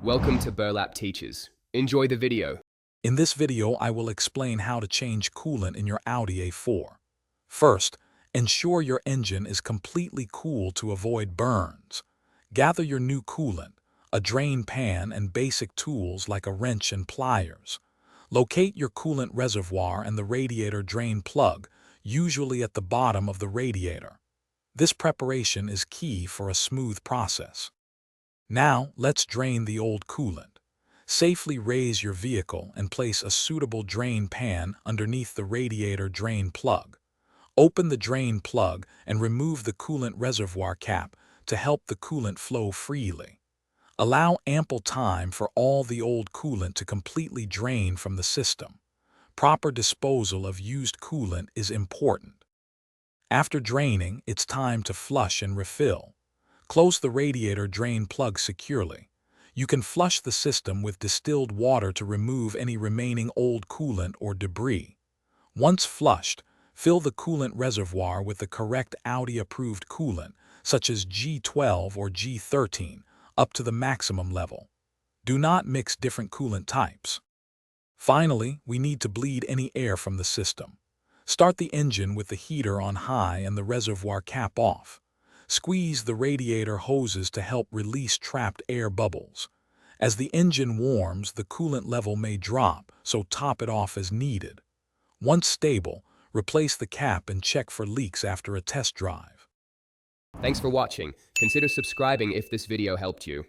Welcome to Burlap Teachers. Enjoy the video. In this video, I will explain how to change coolant in your Audi A4. First, ensure your engine is completely cool to avoid burns. Gather your new coolant, a drain pan, and basic tools like a wrench and pliers. Locate your coolant reservoir and the radiator drain plug, usually at the bottom of the radiator. This preparation is key for a smooth process. Now, let's drain the old coolant. Safely raise your vehicle and place a suitable drain pan underneath the radiator drain plug. Open the drain plug and remove the coolant reservoir cap to help the coolant flow freely. Allow ample time for all the old coolant to completely drain from the system. Proper disposal of used coolant is important. After draining, it's time to flush and refill. Close the radiator drain plug securely. You can flush the system with distilled water to remove any remaining old coolant or debris. Once flushed, fill the coolant reservoir with the correct Audi-approved coolant, such as G12 or G13, up to the maximum level. Do not mix different coolant types. Finally, we need to bleed any air from the system. Start the engine with the heater on high and the reservoir cap off. Squeeze the radiator hoses to help release trapped air bubbles. As the engine warms, the coolant level may drop, so top it off as needed. Once stable, replace the cap and check for leaks after a test drive. Thanks for watching. Consider subscribing if this video helped you.